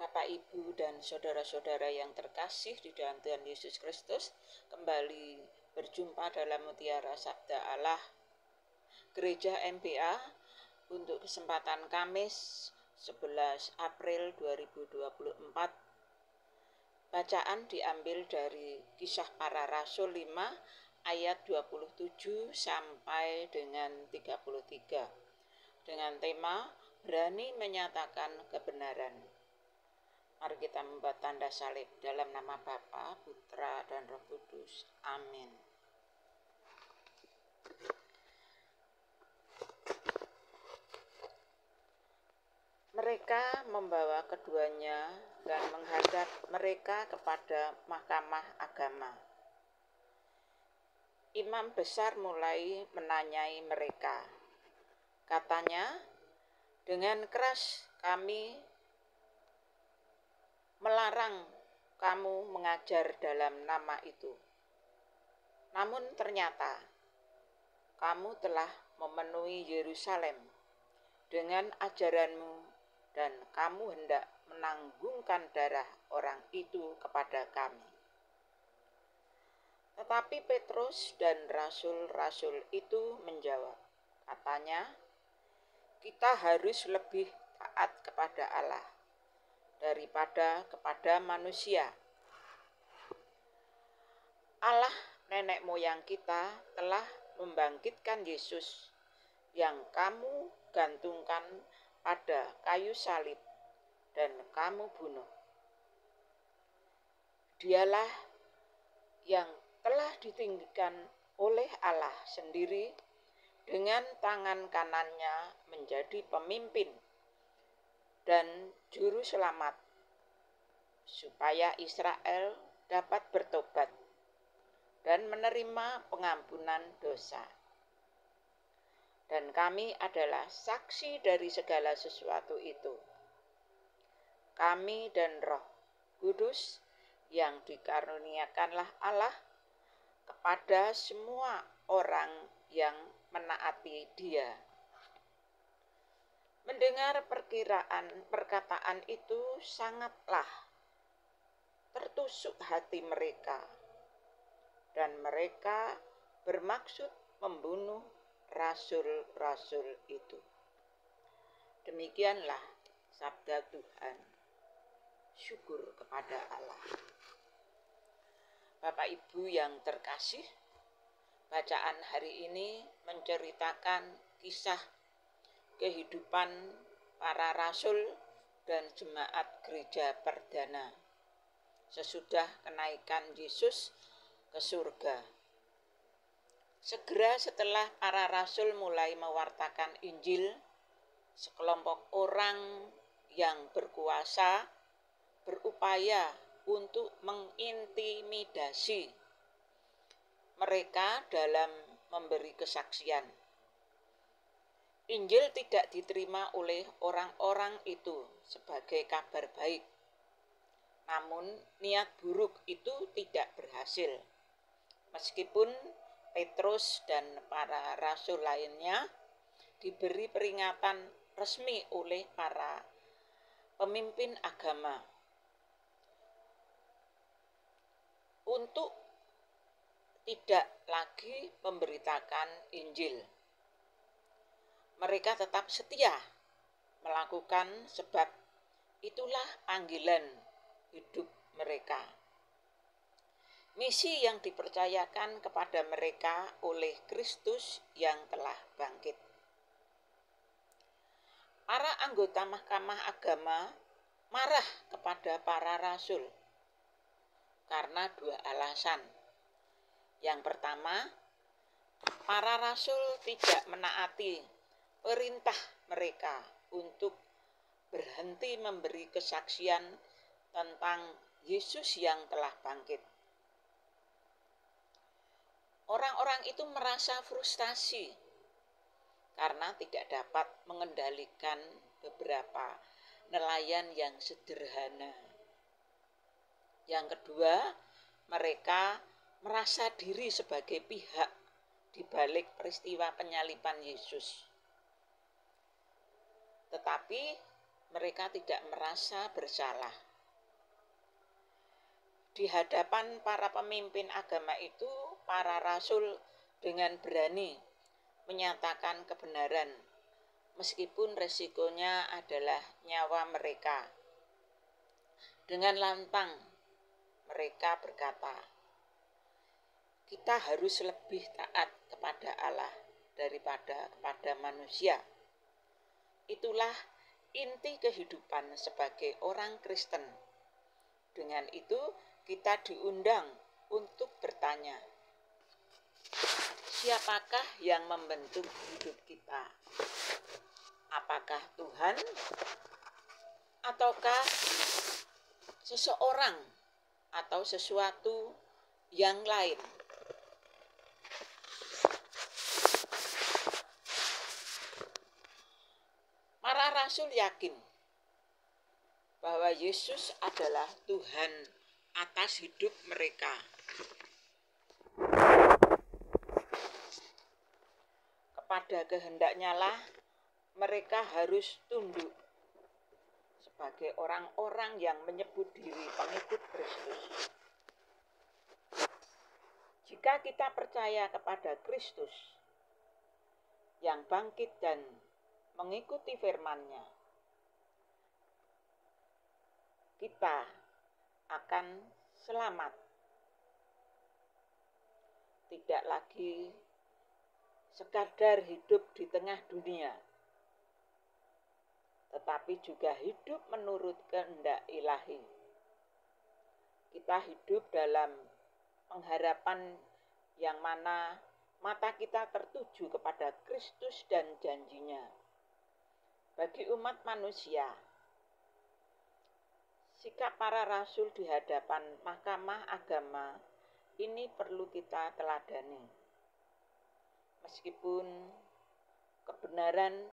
Bapak, Ibu, dan saudara-saudara yang terkasih di dalam Tuhan Yesus Kristus, kembali berjumpa dalam Mutiara Sabda Allah Gereja MBA untuk kesempatan Kamis 11 April 2024. Bacaan diambil dari Kisah Para Rasul 5 ayat 27 sampai dengan 33 dengan tema berani menyatakan kebenaran. Mari kita membuat tanda salib dalam nama Bapa, Putra, dan Roh Kudus. Amin. Mereka membawa keduanya dan menghadap mereka kepada mahkamah agama. Imam besar mulai menanyai mereka. Katanya, dengan keras kami melarang kamu mengajar dalam nama itu. Namun ternyata kamu telah memenuhi Yerusalem dengan ajaranmu dan kamu hendak menanggungkan darah orang itu kepada kami. Tetapi Petrus dan rasul-rasul itu menjawab, katanya, kita harus lebih taat kepada Allah daripada kepada manusia. Allah nenek moyang kita telah membangkitkan Yesus yang kamu gantungkan pada kayu salib dan kamu bunuh. Dialah yang telah ditinggikan oleh Allah sendiri dengan tangan kanannya menjadi pemimpin dan juru selamat, supaya Israel dapat bertobat dan menerima pengampunan dosa. Dan kami adalah saksi dari segala sesuatu itu. Kami dan Roh Kudus yang dikaruniakanlah Allah kepada semua orang yang menaati Dia. Mendengar perkataan itu sangatlah tertusuk hati mereka, dan mereka bermaksud membunuh rasul-rasul itu. Demikianlah sabda Tuhan. Syukur kepada Allah. Bapak Ibu yang terkasih, bacaan hari ini menceritakan kisah kehidupan para rasul dan jemaat gereja perdana sesudah kenaikan Yesus ke surga. Segera setelah para rasul mulai mewartakan Injil, sekelompok orang yang berkuasa berupaya untuk mengintimidasi mereka dalam memberi kesaksian. Injil tidak diterima oleh orang-orang itu sebagai kabar baik. Namun niat buruk itu tidak berhasil. Meskipun Petrus dan para rasul lainnya diberi peringatan resmi oleh para pemimpin agama untuk tidak lagi memberitakan Injil. Mereka tetap setia melakukan sebab itulah panggilan hidup mereka. Misi yang dipercayakan kepada mereka oleh Kristus yang telah bangkit. Para anggota mahkamah agama marah kepada para rasul karena dua alasan. Yang pertama, para rasul tidak menaati perintah mereka untuk berhenti memberi kesaksian tentang Yesus yang telah bangkit. Orang-orang itu merasa frustasi karena tidak dapat mengendalikan beberapa nelayan yang sederhana. Yang kedua, mereka merasa diri sebagai pihak di balik peristiwa penyaliban Yesus. Tetapi mereka tidak merasa bersalah. Di hadapan para pemimpin agama itu, para rasul dengan berani menyatakan kebenaran, meskipun resikonya adalah nyawa mereka. Dengan lantang mereka berkata, kita harus lebih taat kepada Allah daripada kepada manusia. Itulah inti kehidupan sebagai orang Kristen. Dengan itu kita diundang untuk bertanya, siapakah yang membentuk hidup kita? Apakah Tuhan ataukah seseorang atau sesuatu yang lain? Para rasul yakin bahwa Yesus adalah Tuhan atas hidup mereka. Kepada kehendaknya lah mereka harus tunduk sebagai orang-orang yang menyebut diri pengikut Kristus. Jika kita percaya kepada Kristus yang bangkit dan mengikuti firman-Nya, kita akan selamat. Tidak lagi sekadar hidup di tengah dunia, tetapi juga hidup menurut kehendak ilahi. Kita hidup dalam pengharapan yang mana mata kita tertuju kepada Kristus dan janji-Nya. Bagi umat manusia, sikap para rasul di hadapan mahkamah agama ini perlu kita teladani. Meskipun kebenaran